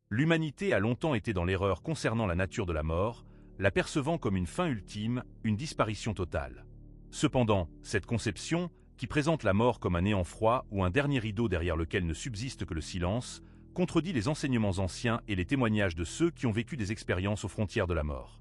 L'humanité a longtemps été dans l'erreur concernant la nature de la mort, la percevant comme une fin ultime, une disparition totale. Cependant, cette conception, qui présente la mort comme un néant froid ou un dernier rideau derrière lequel ne subsiste que le silence, contredit les enseignements anciens et les témoignages de ceux qui ont vécu des expériences aux frontières de la mort.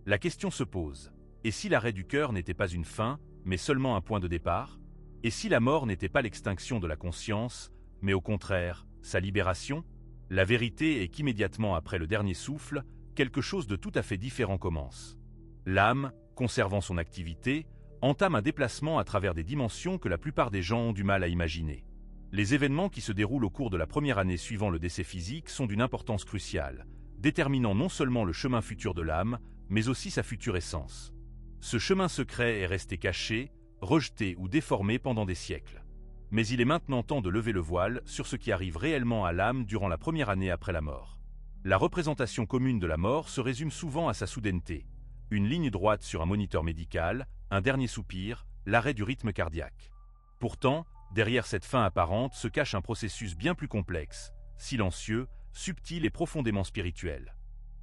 La question se pose, et si l'arrêt du cœur n'était pas une fin, mais seulement un point de départ? Et si la mort n'était pas l'extinction de la conscience, mais au contraire, sa libération? La vérité est qu'immédiatement après le dernier souffle, quelque chose de tout à fait différent commence. L'âme, conservant son activité, entame un déplacement à travers des dimensions que la plupart des gens ont du mal à imaginer. Les événements qui se déroulent au cours de la première année suivant le décès physique sont d'une importance cruciale, déterminant non seulement le chemin futur de l'âme, mais aussi sa future essence. Ce chemin secret est resté caché, rejeté ou déformé pendant des siècles. Mais il est maintenant temps de lever le voile sur ce qui arrive réellement à l'âme durant la première année après la mort. La représentation commune de la mort se résume souvent à sa soudaineté. Une ligne droite sur un moniteur médical, un dernier soupir, l'arrêt du rythme cardiaque. Pourtant, derrière cette fin apparente se cache un processus bien plus complexe, silencieux, subtil et profondément spirituel.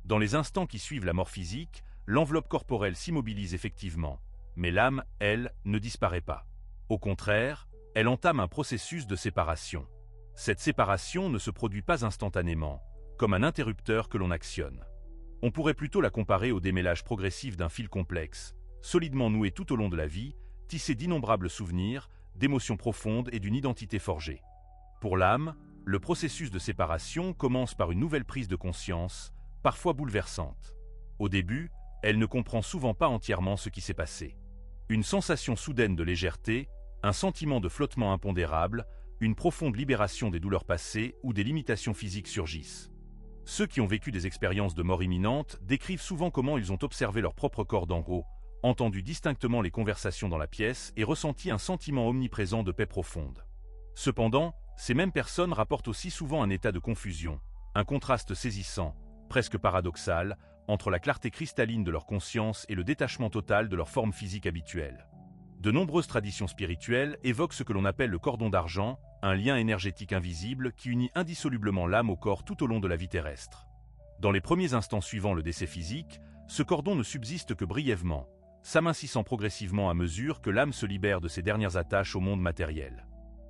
Dans les instants qui suivent la mort physique, l'enveloppe corporelle s'immobilise effectivement, mais l'âme, elle, ne disparaît pas. Au contraire, elle entame un processus de séparation. Cette séparation ne se produit pas instantanément, comme un interrupteur que l'on actionne. On pourrait plutôt la comparer au démêlage progressif d'un fil complexe, solidement noué tout au long de la vie, tissé d'innombrables souvenirs, d'émotions profondes et d'une identité forgée. Pour l'âme, le processus de séparation commence par une nouvelle prise de conscience, parfois bouleversante. Au début, elle ne comprend souvent pas entièrement ce qui s'est passé. Une sensation soudaine de légèreté, un sentiment de flottement impondérable, une profonde libération des douleurs passées ou des limitations physiques surgissent. Ceux qui ont vécu des expériences de mort imminente décrivent souvent comment ils ont observé leur propre corps d'en haut, entendu distinctement les conversations dans la pièce et ressenti un sentiment omniprésent de paix profonde. Cependant, ces mêmes personnes rapportent aussi souvent un état de confusion, un contraste saisissant, presque paradoxal, entre la clarté cristalline de leur conscience et le détachement total de leur forme physique habituelle. De nombreuses traditions spirituelles évoquent ce que l'on appelle le cordon d'argent, un lien énergétique invisible qui unit indissolublement l'âme au corps tout au long de la vie terrestre. Dans les premiers instants suivant le décès physique, ce cordon ne subsiste que brièvement, s'amincissant progressivement à mesure que l'âme se libère de ses dernières attaches au monde matériel.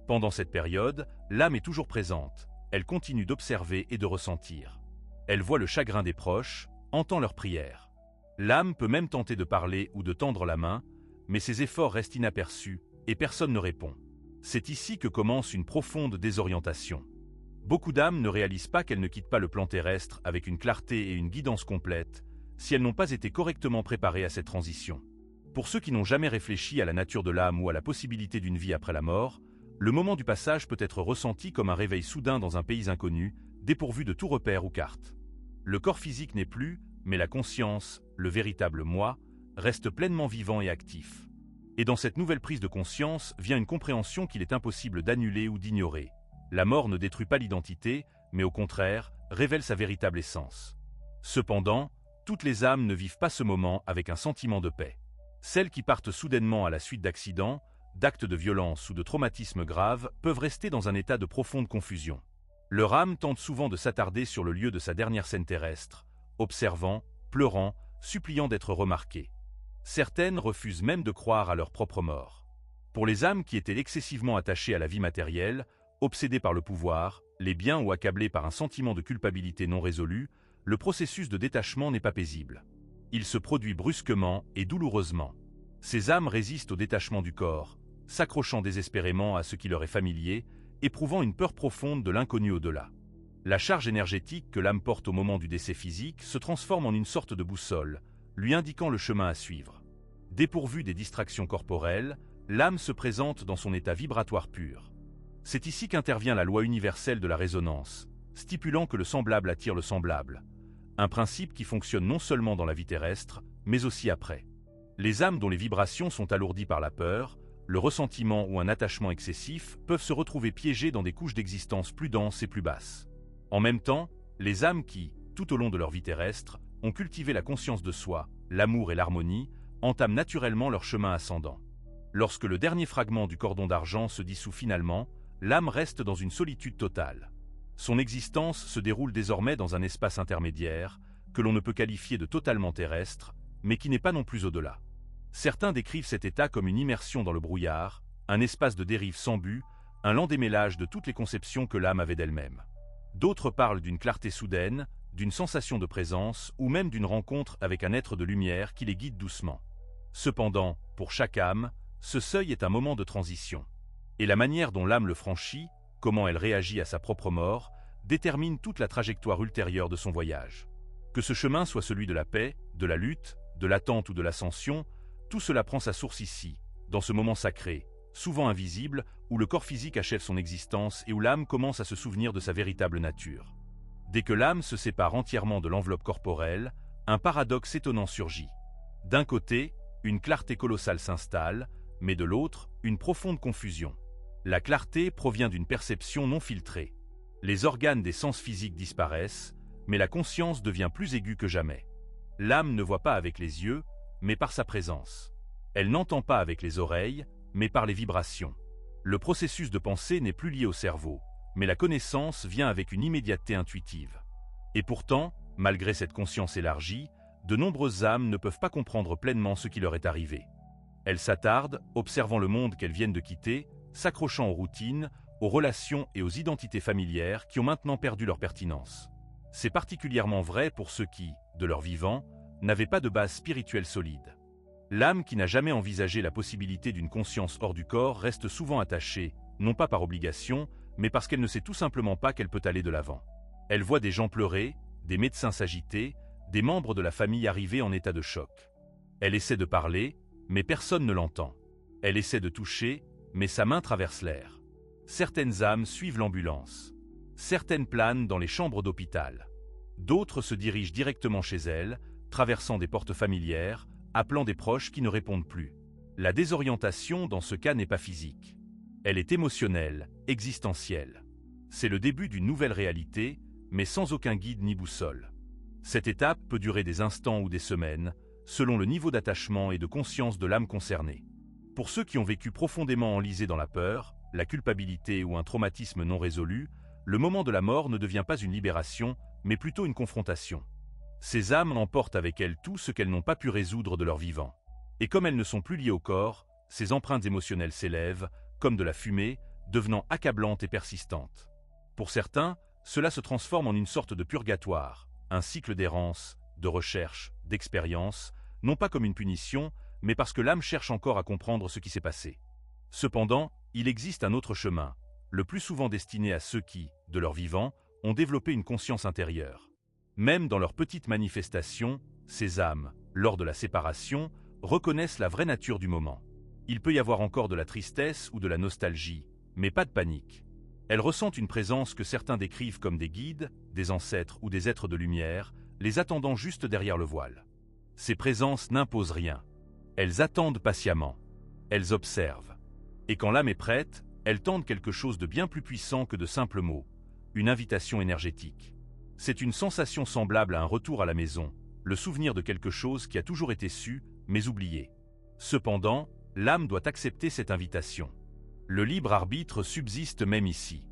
Pendant cette période, l'âme est toujours présente, elle continue d'observer et de ressentir. Elle voit le chagrin des proches, entend leurs prières. L'âme peut même tenter de parler ou de tendre la main, mais ses efforts restent inaperçus et personne ne répond. C'est ici que commence une profonde désorientation. Beaucoup d'âmes ne réalisent pas qu'elles ne quittent pas le plan terrestre avec une clarté et une guidance complète, si elles n'ont pas été correctement préparées à cette transition. Pour ceux qui n'ont jamais réfléchi à la nature de l'âme ou à la possibilité d'une vie après la mort, le moment du passage peut être ressenti comme un réveil soudain dans un pays inconnu, dépourvu de tout repère ou carte. Le corps physique n'est plus, mais la conscience, le véritable moi, reste pleinement vivant et actif. Et dans cette nouvelle prise de conscience vient une compréhension qu'il est impossible d'annuler ou d'ignorer. La mort ne détruit pas l'identité, mais au contraire, révèle sa véritable essence. Cependant, toutes les âmes ne vivent pas ce moment avec un sentiment de paix. Celles qui partent soudainement à la suite d'accidents, d'actes de violence ou de traumatismes graves peuvent rester dans un état de profonde confusion. Leur âme tente souvent de s'attarder sur le lieu de sa dernière scène terrestre, observant, pleurant, suppliant d'être remarquées. Certaines refusent même de croire à leur propre mort. Pour les âmes qui étaient excessivement attachées à la vie matérielle, obsédées par le pouvoir, les biens ou accablées par un sentiment de culpabilité non résolu, le processus de détachement n'est pas paisible. Il se produit brusquement et douloureusement. Ces âmes résistent au détachement du corps, s'accrochant désespérément à ce qui leur est familier, éprouvant une peur profonde de l'inconnu au-delà. La charge énergétique que l'âme porte au moment du décès physique se transforme en une sorte de boussole, lui indiquant le chemin à suivre. Dépourvue des distractions corporelles, l'âme se présente dans son état vibratoire pur. C'est ici qu'intervient la loi universelle de la résonance, stipulant que le semblable attire le semblable, un principe qui fonctionne non seulement dans la vie terrestre, mais aussi après. Les âmes dont les vibrations sont alourdies par la peur, le ressentiment ou un attachement excessif peuvent se retrouver piégées dans des couches d'existence plus denses et plus basses. En même temps, les âmes qui, tout au long de leur vie terrestre, ont cultivé la conscience de soi, l'amour et l'harmonie, entament naturellement leur chemin ascendant. Lorsque le dernier fragment du cordon d'argent se dissout finalement, l'âme reste dans une solitude totale. Son existence se déroule désormais dans un espace intermédiaire, que l'on ne peut qualifier de totalement terrestre, mais qui n'est pas non plus au-delà. Certains décrivent cet état comme une immersion dans le brouillard, un espace de dérive sans but, un lent démêlage de toutes les conceptions que l'âme avait d'elle-même. D'autres parlent d'une clarté soudaine, d'une sensation de présence ou même d'une rencontre avec un être de lumière qui les guide doucement. Cependant, pour chaque âme, ce seuil est un moment de transition. Et la manière dont l'âme le franchit, comment elle réagit à sa propre mort, détermine toute la trajectoire ultérieure de son voyage. Que ce chemin soit celui de la paix, de la lutte, de l'attente ou de l'ascension, tout cela prend sa source ici, dans ce moment sacré, souvent invisible, où le corps physique achève son existence et où l'âme commence à se souvenir de sa véritable nature. Dès que l'âme se sépare entièrement de l'enveloppe corporelle, un paradoxe étonnant surgit. D'un côté, une clarté colossale s'installe, mais de l'autre, une profonde confusion. La clarté provient d'une perception non filtrée. Les organes des sens physiques disparaissent, mais la conscience devient plus aiguë que jamais. L'âme ne voit pas avec les yeux, mais par sa présence. Elle n'entend pas avec les oreilles, mais par les vibrations. Le processus de pensée n'est plus lié au cerveau, mais la connaissance vient avec une immédiateté intuitive. Et pourtant, malgré cette conscience élargie, de nombreuses âmes ne peuvent pas comprendre pleinement ce qui leur est arrivé. Elles s'attardent, observant le monde qu'elles viennent de quitter, s'accrochant aux routines, aux relations et aux identités familières qui ont maintenant perdu leur pertinence. C'est particulièrement vrai pour ceux qui, de leur vivant, n'avaient pas de base spirituelle solide. L'âme qui n'a jamais envisagé la possibilité d'une conscience hors du corps reste souvent attachée, non pas par obligation, mais parce qu'elle ne sait tout simplement pas qu'elle peut aller de l'avant. Elle voit des gens pleurer, des médecins s'agiter, des membres de la famille arriver en état de choc. Elle essaie de parler, mais personne ne l'entend. Elle essaie de toucher, mais sa main traverse l'air. Certaines âmes suivent l'ambulance. Certaines planent dans les chambres d'hôpital. D'autres se dirigent directement chez elles, traversant des portes familières, appelant des proches qui ne répondent plus. La désorientation dans ce cas n'est pas physique. Elle est émotionnelle, existentielle. C'est le début d'une nouvelle réalité, mais sans aucun guide ni boussole. Cette étape peut durer des instants ou des semaines, selon le niveau d'attachement et de conscience de l'âme concernée. Pour ceux qui ont vécu profondément enlisés dans la peur, la culpabilité ou un traumatisme non résolu, le moment de la mort ne devient pas une libération, mais plutôt une confrontation. Ces âmes emportent avec elles tout ce qu'elles n'ont pas pu résoudre de leur vivant. Et comme elles ne sont plus liées au corps, ces empreintes émotionnelles s'élèvent, comme de la fumée, devenant accablantes et persistantes. Pour certains, cela se transforme en une sorte de purgatoire, un cycle d'errance, de recherche, d'expérience, non pas comme une punition, mais parce que l'âme cherche encore à comprendre ce qui s'est passé. Cependant, il existe un autre chemin, le plus souvent destiné à ceux qui, de leur vivant, ont développé une conscience intérieure. Même dans leurs petites manifestations, ces âmes, lors de la séparation, reconnaissent la vraie nature du moment. Il peut y avoir encore de la tristesse ou de la nostalgie, mais pas de panique. Elles ressentent une présence que certains décrivent comme des guides, des ancêtres ou des êtres de lumière, les attendant juste derrière le voile. Ces présences n'imposent rien. Elles attendent patiemment. Elles observent. Et quand l'âme est prête, elles tendent quelque chose de bien plus puissant que de simples mots, une invitation énergétique. C'est une sensation semblable à un retour à la maison, le souvenir de quelque chose qui a toujours été su, mais oublié. Cependant, l'âme doit accepter cette invitation. Le libre arbitre subsiste même ici.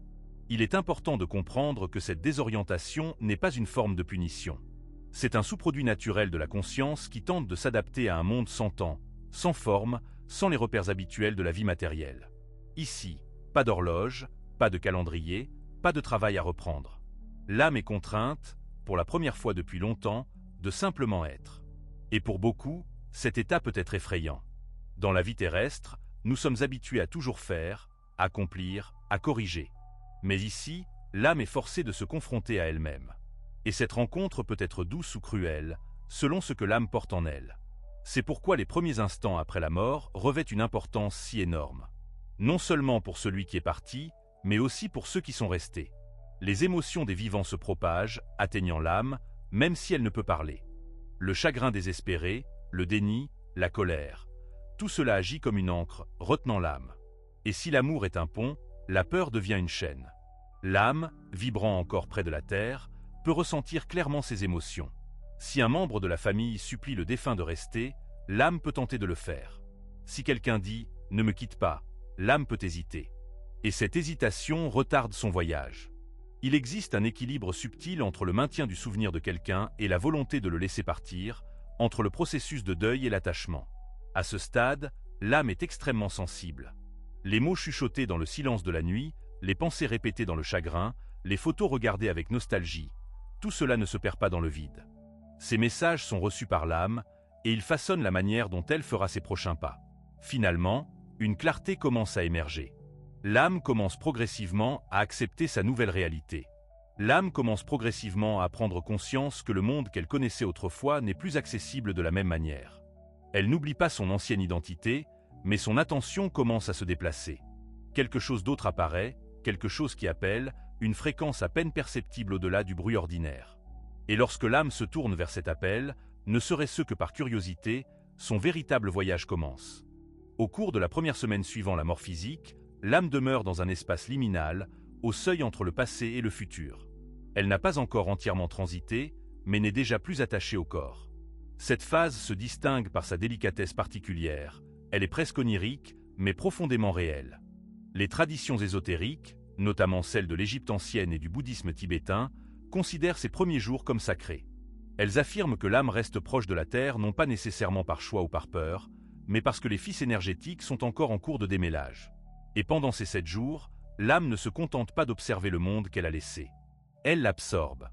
Il est important de comprendre que cette désorientation n'est pas une forme de punition. C'est un sous-produit naturel de la conscience qui tente de s'adapter à un monde sans temps, sans forme, sans les repères habituels de la vie matérielle. Ici, pas d'horloge, pas de calendrier, pas de travail à reprendre. L'âme est contrainte, pour la première fois depuis longtemps, de simplement être. Et pour beaucoup, cet état peut être effrayant. Dans la vie terrestre, nous sommes habitués à toujours faire, accomplir, à corriger. Mais ici, l'âme est forcée de se confronter à elle-même. Et cette rencontre peut être douce ou cruelle, selon ce que l'âme porte en elle. C'est pourquoi les premiers instants après la mort revêtent une importance si énorme. Non seulement pour celui qui est parti, mais aussi pour ceux qui sont restés. Les émotions des vivants se propagent, atteignant l'âme, même si elle ne peut parler. Le chagrin désespéré, le déni, la colère. Tout cela agit comme une ancre, retenant l'âme. Et si l'amour est un pont, la peur devient une chaîne. L'âme, vibrant encore près de la terre, peut ressentir clairement ses émotions. Si un membre de la famille supplie le défunt de rester, l'âme peut tenter de le faire. Si quelqu'un dit « ne me quitte pas », l'âme peut hésiter. Et cette hésitation retarde son voyage. Il existe un équilibre subtil entre le maintien du souvenir de quelqu'un et la volonté de le laisser partir, entre le processus de deuil et l'attachement. À ce stade, l'âme est extrêmement sensible. Les mots chuchotés dans le silence de la nuit, les pensées répétées dans le chagrin, les photos regardées avec nostalgie, tout cela ne se perd pas dans le vide. Ces messages sont reçus par l'âme, et ils façonnent la manière dont elle fera ses prochains pas. Finalement, une clarté commence à émerger. L'âme commence progressivement à accepter sa nouvelle réalité. L'âme commence progressivement à prendre conscience que le monde qu'elle connaissait autrefois n'est plus accessible de la même manière. Elle n'oublie pas son ancienne identité, mais son attention commence à se déplacer. Quelque chose d'autre apparaît, quelque chose qui appelle, une fréquence à peine perceptible au-delà du bruit ordinaire. Et lorsque l'âme se tourne vers cet appel, ne serait-ce que par curiosité, son véritable voyage commence. Au cours de la première semaine suivant la mort physique, l'âme demeure dans un espace liminal, au seuil entre le passé et le futur. Elle n'a pas encore entièrement transité, mais n'est déjà plus attachée au corps. Cette phase se distingue par sa délicatesse particulière. Elle est presque onirique, mais profondément réelle. Les traditions ésotériques, notamment celles de l'Égypte ancienne et du bouddhisme tibétain, considèrent ces premiers jours comme sacrés. Elles affirment que l'âme reste proche de la terre non pas nécessairement par choix ou par peur, mais parce que les fils énergétiques sont encore en cours de démêlage. Et pendant ces 7 jours, l'âme ne se contente pas d'observer le monde qu'elle a laissé. Elle l'absorbe.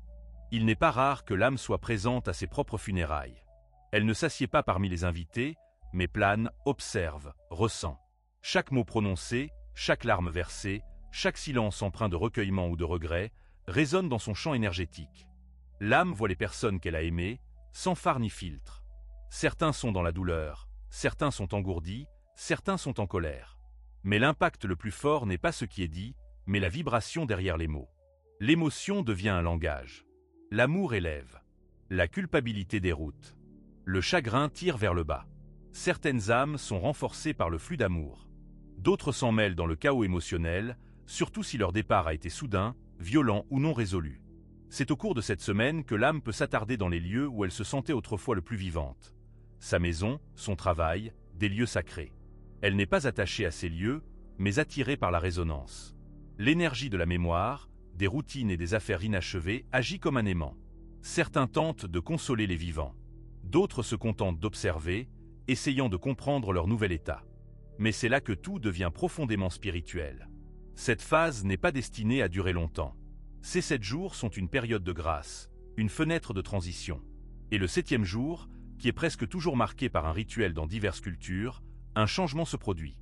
Il n'est pas rare que l'âme soit présente à ses propres funérailles. Elle ne s'assied pas parmi les invités, mais plane, observe, ressent. Chaque mot prononcé, chaque larme versée, chaque silence empreint de recueillement ou de regret, résonne dans son champ énergétique. L'âme voit les personnes qu'elle a aimées, sans phare ni filtre. Certains sont dans la douleur, certains sont engourdis, certains sont en colère. Mais l'impact le plus fort n'est pas ce qui est dit, mais la vibration derrière les mots. L'émotion devient un langage. L'amour élève. La culpabilité déroute. Le chagrin tire vers le bas. Certaines âmes sont renforcées par le flux d'amour. D'autres s'en mêlent dans le chaos émotionnel, surtout si leur départ a été soudain, violent ou non résolu. C'est au cours de cette semaine que l'âme peut s'attarder dans les lieux où elle se sentait autrefois le plus vivante. Sa maison, son travail, des lieux sacrés. Elle n'est pas attachée à ces lieux, mais attirée par la résonance. L'énergie de la mémoire, des routines et des affaires inachevées agit comme un aimant. Certains tentent de consoler les vivants. D'autres se contentent d'observer, essayant de comprendre leur nouvel état. Mais c'est là que tout devient profondément spirituel. Cette phase n'est pas destinée à durer longtemps. Ces 7 jours sont une période de grâce, une fenêtre de transition. Et le 7e jour, qui est presque toujours marqué par un rituel dans diverses cultures, un changement se produit.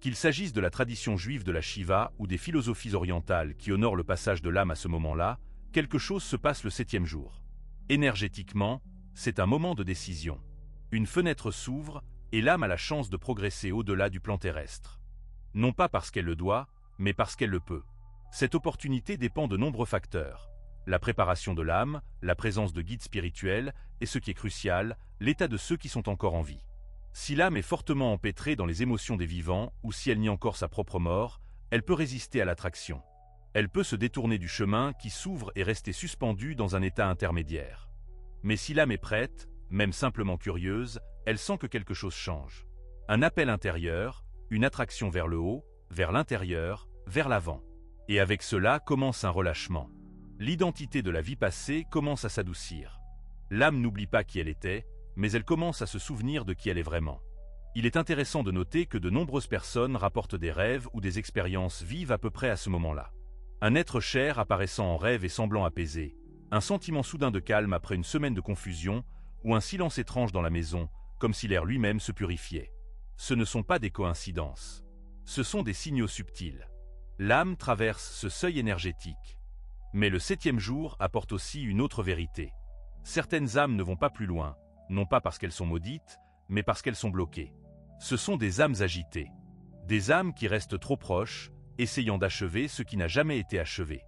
Qu'il s'agisse de la tradition juive de la Shiva ou des philosophies orientales qui honorent le passage de l'âme à ce moment-là, quelque chose se passe le 7e jour. Énergétiquement, c'est un moment de décision. Une fenêtre s'ouvre et l'âme a la chance de progresser au-delà du plan terrestre. Non pas parce qu'elle le doit, mais parce qu'elle le peut. Cette opportunité dépend de nombreux facteurs. La préparation de l'âme, la présence de guides spirituels et ce qui est crucial, l'état de ceux qui sont encore en vie. Si l'âme est fortement empêtrée dans les émotions des vivants ou si elle nie encore sa propre mort, elle peut résister à l'attraction. Elle peut se détourner du chemin qui s'ouvre et rester suspendue dans un état intermédiaire. Mais si l'âme est prête, même simplement curieuse, elle sent que quelque chose change. Un appel intérieur, une attraction vers le haut, vers l'intérieur, vers l'avant. Et avec cela commence un relâchement. L'identité de la vie passée commence à s'adoucir. L'âme n'oublie pas qui elle était, mais elle commence à se souvenir de qui elle est vraiment. Il est intéressant de noter que de nombreuses personnes rapportent des rêves ou des expériences vives à peu près à ce moment-là. Un être cher apparaissant en rêve et semblant apaisé, un sentiment soudain de calme après une semaine de confusion, ou un silence étrange dans la maison, comme si l'air lui-même se purifiait. Ce ne sont pas des coïncidences. Ce sont des signaux subtils. L'âme traverse ce seuil énergétique. Mais le 7e jour apporte aussi une autre vérité. Certaines âmes ne vont pas plus loin, non pas parce qu'elles sont maudites, mais parce qu'elles sont bloquées. Ce sont des âmes agitées. Des âmes qui restent trop proches, essayant d'achever ce qui n'a jamais été achevé.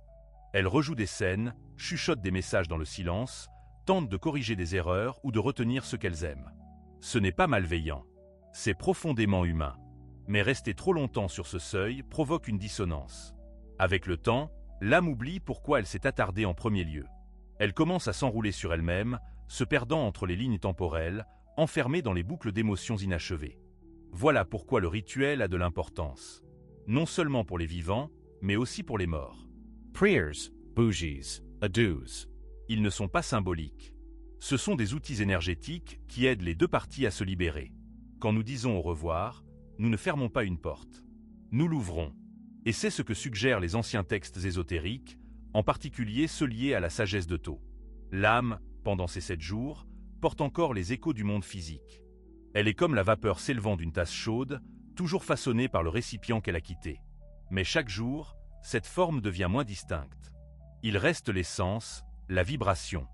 Elles rejouent des scènes, chuchotent des messages dans le silence, tentent de corriger des erreurs ou de retenir ce qu'elles aiment. Ce n'est pas malveillant. C'est profondément humain. Mais rester trop longtemps sur ce seuil provoque une dissonance. Avec le temps, l'âme oublie pourquoi elle s'est attardée en premier lieu. Elle commence à s'enrouler sur elle-même, se perdant entre les lignes temporelles, enfermée dans les boucles d'émotions inachevées. Voilà pourquoi le rituel a de l'importance. Non seulement pour les vivants, mais aussi pour les morts. Prayers, bougies, adus. Ils ne sont pas symboliques. Ce sont des outils énergétiques qui aident les deux parties à se libérer. Quand nous disons au revoir, nous ne fermons pas une porte. Nous l'ouvrons. Et c'est ce que suggèrent les anciens textes ésotériques, en particulier ceux liés à la sagesse de Thoth. L'âme, pendant ces 7 jours, porte encore les échos du monde physique. Elle est comme la vapeur s'élevant d'une tasse chaude, toujours façonnée par le récipient qu'elle a quitté. Mais chaque jour, cette forme devient moins distincte. Il reste l'essence, la vibration.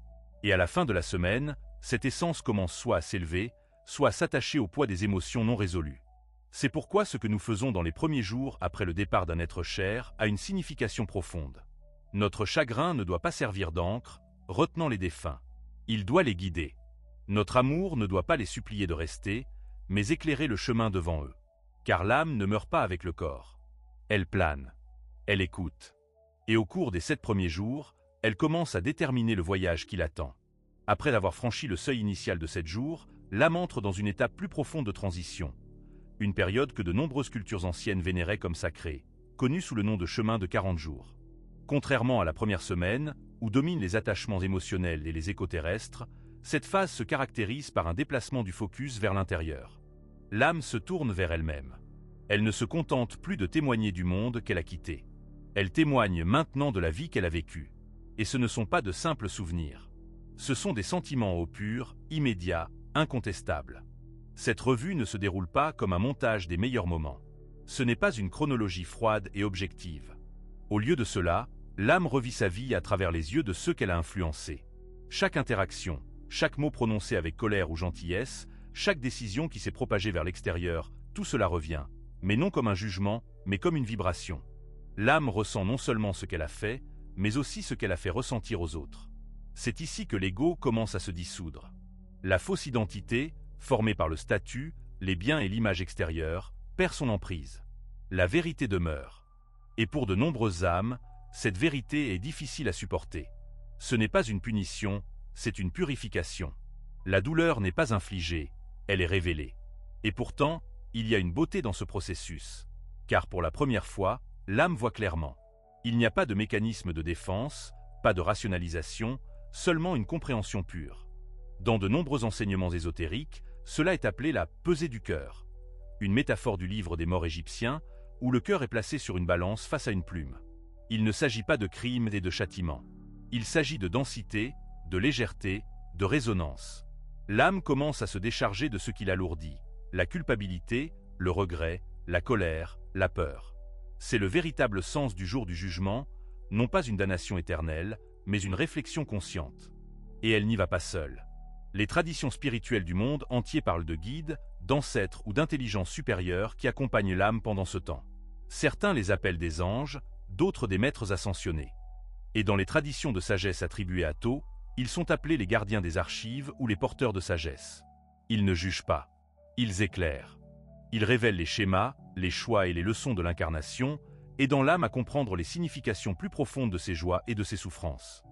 Et à la fin de la semaine, cette essence commence soit à s'élever, soit à s'attacher au poids des émotions non résolues. C'est pourquoi ce que nous faisons dans les premiers jours après le départ d'un être cher a une signification profonde. Notre chagrin ne doit pas servir d'encre, retenant les défunts. Il doit les guider. Notre amour ne doit pas les supplier de rester, mais éclairer le chemin devant eux. Car l'âme ne meurt pas avec le corps. Elle plane. Elle écoute. Et au cours des 7 premiers jours, elle commence à déterminer le voyage qui l'attend. Après avoir franchi le seuil initial de 7 jours, l'âme entre dans une étape plus profonde de transition. Une période que de nombreuses cultures anciennes vénéraient comme sacrée, connue sous le nom de chemin de 40 jours. Contrairement à la première semaine, où dominent les attachements émotionnels et les échos terrestres, cette phase se caractérise par un déplacement du focus vers l'intérieur. L'âme se tourne vers elle-même. Elle ne se contente plus de témoigner du monde qu'elle a quitté. Elle témoigne maintenant de la vie qu'elle a vécue. Et ce ne sont pas de simples souvenirs. Ce sont des sentiments au pur, immédiats, incontestables. Cette revue ne se déroule pas comme un montage des meilleurs moments. Ce n'est pas une chronologie froide et objective. Au lieu de cela, l'âme revit sa vie à travers les yeux de ceux qu'elle a influencés. Chaque interaction, chaque mot prononcé avec colère ou gentillesse, chaque décision qui s'est propagée vers l'extérieur, tout cela revient, mais non comme un jugement, mais comme une vibration. L'âme ressent non seulement ce qu'elle a fait, mais aussi ce qu'elle a fait ressentir aux autres. C'est ici que l'ego commence à se dissoudre. La fausse identité, formée par le statut, les biens et l'image extérieure, perd son emprise. La vérité demeure. Et pour de nombreuses âmes, cette vérité est difficile à supporter. Ce n'est pas une punition, c'est une purification. La douleur n'est pas infligée, elle est révélée. Et pourtant, il y a une beauté dans ce processus. Car pour la première fois, l'âme voit clairement. Il n'y a pas de mécanisme de défense, pas de rationalisation, seulement une compréhension pure. Dans de nombreux enseignements ésotériques, cela est appelé la pesée du cœur, une métaphore du livre des morts égyptiens, où le cœur est placé sur une balance face à une plume. Il ne s'agit pas de crime et de châtiment. Il s'agit de densité, de légèreté, de résonance. L'âme commence à se décharger de ce qui l'alourdit, la culpabilité, le regret, la colère, la peur. C'est le véritable sens du jour du jugement, non pas une damnation éternelle, mais une réflexion consciente. Et elle n'y va pas seule. Les traditions spirituelles du monde entier parlent de guides, d'ancêtres ou d'intelligences supérieures qui accompagnent l'âme pendant ce temps. Certains les appellent des anges, d'autres des maîtres ascensionnés. Et dans les traditions de sagesse attribuées à Thoth, ils sont appelés les gardiens des archives ou les porteurs de sagesse. Ils ne jugent pas. Ils éclairent. Ils révèlent les schémas, les choix et les leçons de l'incarnation, aidant l'âme à comprendre les significations plus profondes de ses joies et de ses souffrances.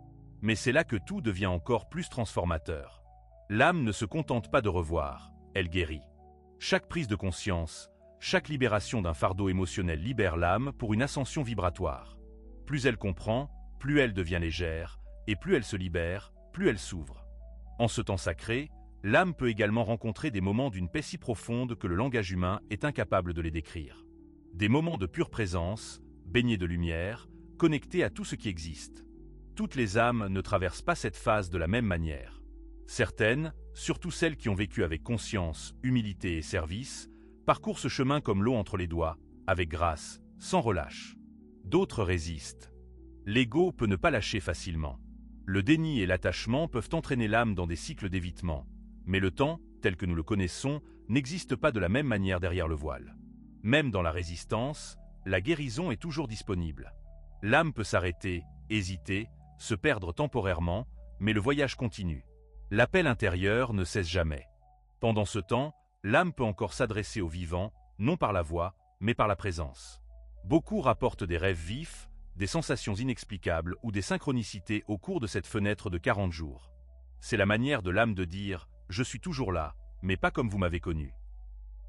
Mais c'est là que tout devient encore plus transformateur. L'âme ne se contente pas de revoir, elle guérit. Chaque prise de conscience, chaque libération d'un fardeau émotionnel libère l'âme pour une ascension vibratoire. Plus elle comprend, plus elle devient légère, et plus elle se libère, plus elle s'ouvre. En ce temps sacré, l'âme peut également rencontrer des moments d'une paix si profonde que le langage humain est incapable de les décrire. Des moments de pure présence, baignés de lumière, connectés à tout ce qui existe. Toutes les âmes ne traversent pas cette phase de la même manière. Certaines, surtout celles qui ont vécu avec conscience, humilité et service, parcourent ce chemin comme l'eau entre les doigts, avec grâce, sans relâche. D'autres résistent. L'ego peut ne pas lâcher facilement. Le déni et l'attachement peuvent entraîner l'âme dans des cycles d'évitement, mais le temps, tel que nous le connaissons, n'existe pas de la même manière derrière le voile. Même dans la résistance, la guérison est toujours disponible. L'âme peut s'arrêter, hésiter, se perdre temporairement, mais le voyage continue. L'appel intérieur ne cesse jamais. Pendant ce temps, l'âme peut encore s'adresser au vivant, non par la voix, mais par la présence. Beaucoup rapportent des rêves vifs, des sensations inexplicables ou des synchronicités au cours de cette fenêtre de 40 jours. C'est la manière de l'âme de dire « Je suis toujours là, mais pas comme vous m'avez connu ».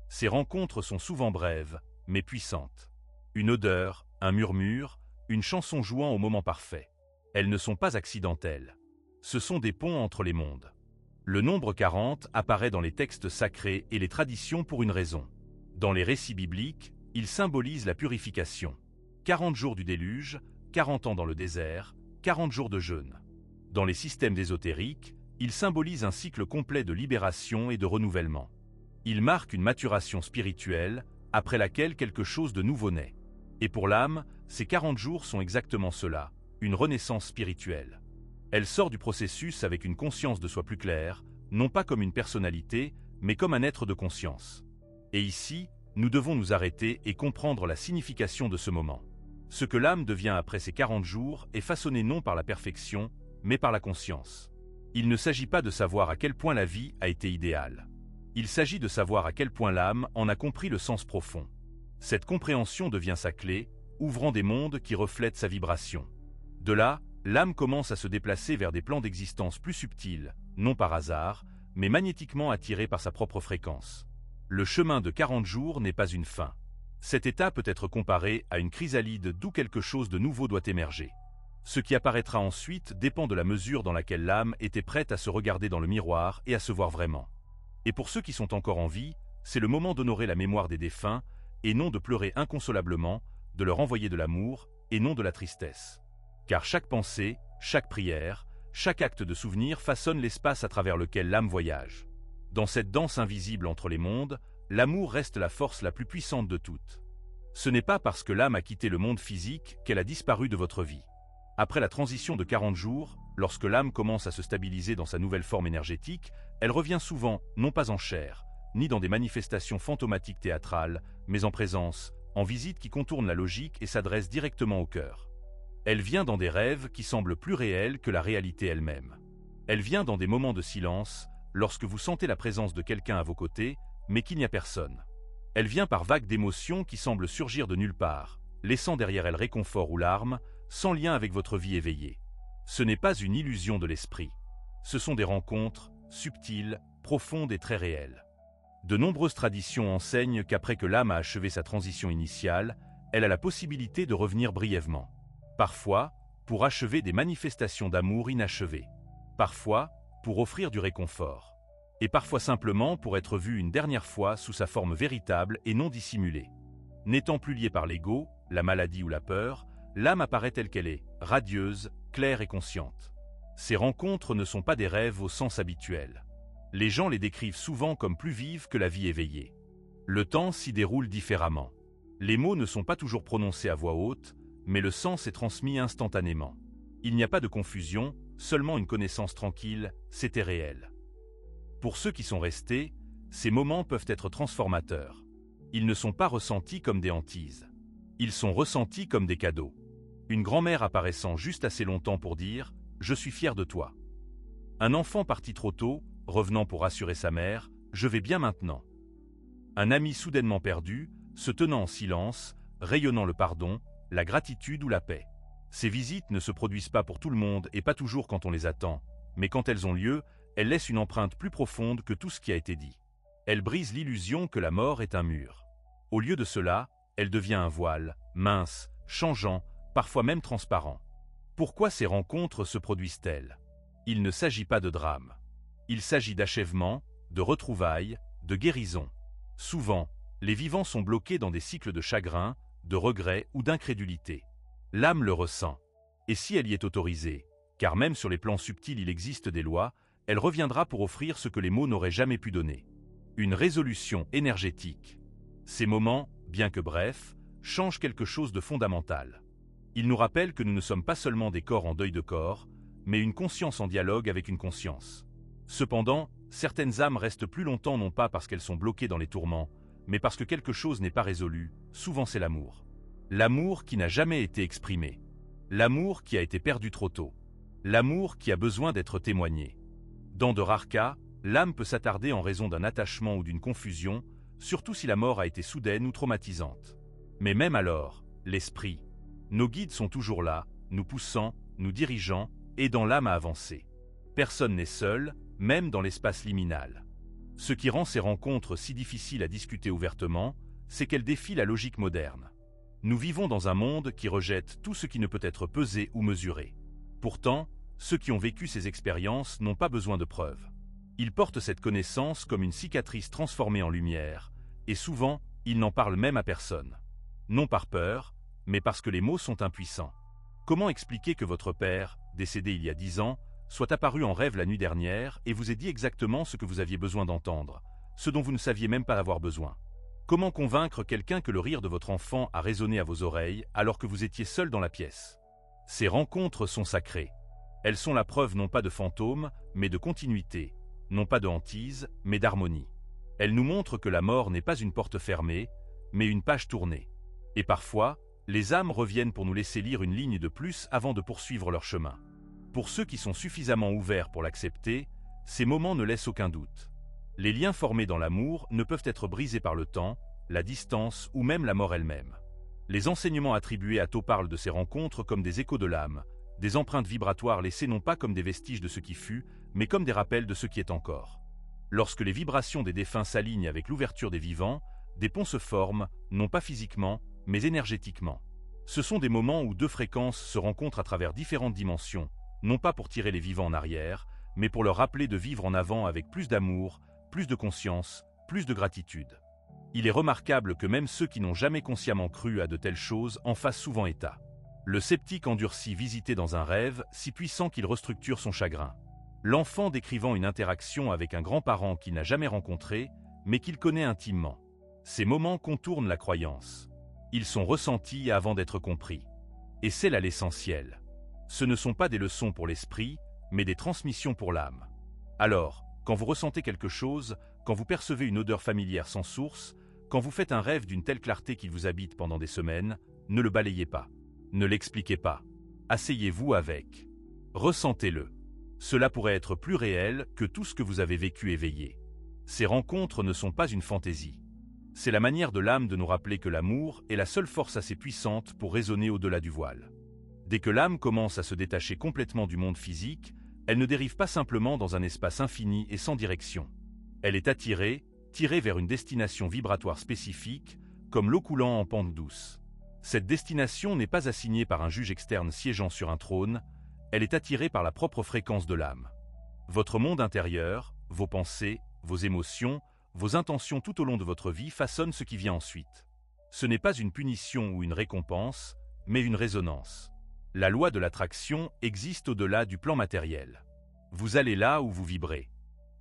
Ces rencontres sont souvent brèves, mais puissantes. Une odeur, un murmure, une chanson jouant au moment parfait. Elles ne sont pas accidentelles. Ce sont des ponts entre les mondes. Le nombre 40 apparaît dans les textes sacrés et les traditions pour une raison. Dans les récits bibliques, il symbolise la purification. 40 jours du déluge, 40 ans dans le désert, 40 jours de jeûne. Dans les systèmes ésotériques, il symbolise un cycle complet de libération et de renouvellement. Il marque une maturation spirituelle, après laquelle quelque chose de nouveau naît. Et pour l'âme, ces 40 jours sont exactement cela, une renaissance spirituelle. Elle sort du processus avec une conscience de soi plus claire, non pas comme une personnalité, mais comme un être de conscience. Et ici, nous devons nous arrêter et comprendre la signification de ce moment. Ce que l'âme devient après ces 40 jours est façonné non par la perfection, mais par la conscience. Il ne s'agit pas de savoir à quel point la vie a été idéale. Il s'agit de savoir à quel point l'âme en a compris le sens profond. Cette compréhension devient sa clé, ouvrant des mondes qui reflètent sa vibration. De là, l'âme commence à se déplacer vers des plans d'existence plus subtils, non par hasard, mais magnétiquement attirée par sa propre fréquence. Le chemin de 40 jours n'est pas une fin. Cet état peut être comparé à une chrysalide d'où quelque chose de nouveau doit émerger. Ce qui apparaîtra ensuite dépend de la mesure dans laquelle l'âme était prête à se regarder dans le miroir et à se voir vraiment. Et pour ceux qui sont encore en vie, c'est le moment d'honorer la mémoire des défunts, et non de pleurer inconsolablement, de leur envoyer de l'amour, et non de la tristesse. Car chaque pensée, chaque prière, chaque acte de souvenir façonne l'espace à travers lequel l'âme voyage. Dans cette danse invisible entre les mondes, l'amour reste la force la plus puissante de toutes. Ce n'est pas parce que l'âme a quitté le monde physique qu'elle a disparu de votre vie. Après la transition de 40 jours, lorsque l'âme commence à se stabiliser dans sa nouvelle forme énergétique, elle revient souvent, non pas en chair, ni dans des manifestations fantomatiques théâtrales, mais en présence, en visite qui contourne la logique et s'adresse directement au cœur. Elle vient dans des rêves qui semblent plus réels que la réalité elle-même. Elle vient dans des moments de silence, lorsque vous sentez la présence de quelqu'un à vos côtés, mais qu'il n'y a personne. Elle vient par vagues d'émotions qui semblent surgir de nulle part, laissant derrière elle réconfort ou larmes, sans lien avec votre vie éveillée. Ce n'est pas une illusion de l'esprit. Ce sont des rencontres, subtiles, profondes et très réelles. De nombreuses traditions enseignent qu'après que l'âme a achevé sa transition initiale, elle a la possibilité de revenir brièvement. Parfois, pour achever des manifestations d'amour inachevées. Parfois, pour offrir du réconfort. Et parfois simplement pour être vue une dernière fois sous sa forme véritable et non dissimulée. N'étant plus liée par l'ego, la maladie ou la peur, l'âme apparaît telle qu'elle est, radieuse, claire et consciente. Ces rencontres ne sont pas des rêves au sens habituel. Les gens les décrivent souvent comme plus vives que la vie éveillée. Le temps s'y déroule différemment. Les mots ne sont pas toujours prononcés à voix haute, mais le sens est transmis instantanément. Il n'y a pas de confusion, seulement une connaissance tranquille, c'était réel. Pour ceux qui sont restés, ces moments peuvent être transformateurs. Ils ne sont pas ressentis comme des hantises. Ils sont ressentis comme des cadeaux. Une grand-mère apparaissant juste assez longtemps pour dire « Je suis fier de toi ». Un enfant parti trop tôt, revenant pour rassurer sa mère « Je vais bien maintenant ». Un ami soudainement perdu, se tenant en silence, rayonnant le pardon, la gratitude ou la paix. Ces visites ne se produisent pas pour tout le monde et pas toujours quand on les attend, mais quand elles ont lieu, elles laissent une empreinte plus profonde que tout ce qui a été dit. Elles brisent l'illusion que la mort est un mur. Au lieu de cela, elle devient un voile, mince, changeant, parfois même transparent. Pourquoi ces rencontres se produisent-elles? Il ne s'agit pas de drame. Il s'agit d'achèvement, de retrouvailles, de guérison. Souvent, les vivants sont bloqués dans des cycles de chagrin, de regret ou d'incrédulité. L'âme le ressent. Et si elle y est autorisée, car même sur les plans subtils il existe des lois, elle reviendra pour offrir ce que les mots n'auraient jamais pu donner. Une résolution énergétique. Ces moments, bien que brefs, changent quelque chose de fondamental. Ils nous rappellent que nous ne sommes pas seulement des corps en deuil de corps, mais une conscience en dialogue avec une conscience. Cependant, certaines âmes restent plus longtemps non pas parce qu'elles sont bloquées dans les tourments, mais parce que quelque chose n'est pas résolu, souvent c'est l'amour. L'amour qui n'a jamais été exprimé. L'amour qui a été perdu trop tôt. L'amour qui a besoin d'être témoigné. Dans de rares cas, l'âme peut s'attarder en raison d'un attachement ou d'une confusion, surtout si la mort a été soudaine ou traumatisante. Mais même alors, l'esprit. Nos guides sont toujours là, nous poussant, nous dirigeant, aidant l'âme à avancer. Personne n'est seul, même dans l'espace liminal. Ce qui rend ces rencontres si difficiles à discuter ouvertement, c'est qu'elles défient la logique moderne. Nous vivons dans un monde qui rejette tout ce qui ne peut être pesé ou mesuré. Pourtant, ceux qui ont vécu ces expériences n'ont pas besoin de preuves. Ils portent cette connaissance comme une cicatrice transformée en lumière, et souvent, ils n'en parlent même à personne. Non par peur, mais parce que les mots sont impuissants. Comment expliquer que votre père, décédé il y a 10 ans, soit apparu en rêve la nuit dernière et vous ait dit exactement ce que vous aviez besoin d'entendre, ce dont vous ne saviez même pas avoir besoin? Comment convaincre quelqu'un que le rire de votre enfant a résonné à vos oreilles alors que vous étiez seul dans la pièce? Ces rencontres sont sacrées. Elles sont la preuve non pas de fantômes, mais de continuité, non pas de hantise, mais d'harmonie. Elles nous montrent que la mort n'est pas une porte fermée, mais une page tournée. Et parfois, les âmes reviennent pour nous laisser lire une ligne de plus avant de poursuivre leur chemin. Pour ceux qui sont suffisamment ouverts pour l'accepter, ces moments ne laissent aucun doute. Les liens formés dans l'amour ne peuvent être brisés par le temps, la distance ou même la mort elle-même. Les enseignements attribués à Tho parlent de ces rencontres comme des échos de l'âme, des empreintes vibratoires laissées non pas comme des vestiges de ce qui fut, mais comme des rappels de ce qui est encore. Lorsque les vibrations des défunts s'alignent avec l'ouverture des vivants, des ponts se forment, non pas physiquement, mais énergétiquement. Ce sont des moments où deux fréquences se rencontrent à travers différentes dimensions, non pas pour tirer les vivants en arrière, mais pour leur rappeler de vivre en avant avec plus d'amour, plus de conscience, plus de gratitude. Il est remarquable que même ceux qui n'ont jamais consciemment cru à de telles choses en fassent souvent état. Le sceptique endurci visité dans un rêve, si puissant qu'il restructure son chagrin. L'enfant décrivant une interaction avec un grand-parent qu'il n'a jamais rencontré, mais qu'il connaît intimement. Ces moments contournent la croyance. Ils sont ressentis avant d'être compris. Et c'est là l'essentiel. Ce ne sont pas des leçons pour l'esprit, mais des transmissions pour l'âme. Alors, quand vous ressentez quelque chose, quand vous percevez une odeur familière sans source, quand vous faites un rêve d'une telle clarté qu'il vous habite pendant des semaines, ne le balayez pas. Ne l'expliquez pas. Asseyez-vous avec. Ressentez-le. Cela pourrait être plus réel que tout ce que vous avez vécu éveillé. Ces rencontres ne sont pas une fantaisie. C'est la manière de l'âme de nous rappeler que l'amour est la seule force assez puissante pour résonner au-delà du voile. Dès que l'âme commence à se détacher complètement du monde physique, elle ne dérive pas simplement dans un espace infini et sans direction. Elle est attirée, tirée vers une destination vibratoire spécifique, comme l'eau coulant en pente douce. Cette destination n'est pas assignée par un juge externe siégeant sur un trône, elle est attirée par la propre fréquence de l'âme. Votre monde intérieur, vos pensées, vos émotions, vos intentions tout au long de votre vie façonnent ce qui vient ensuite. Ce n'est pas une punition ou une récompense, mais une résonance. La loi de l'attraction existe au-delà du plan matériel. Vous allez là où vous vibrez.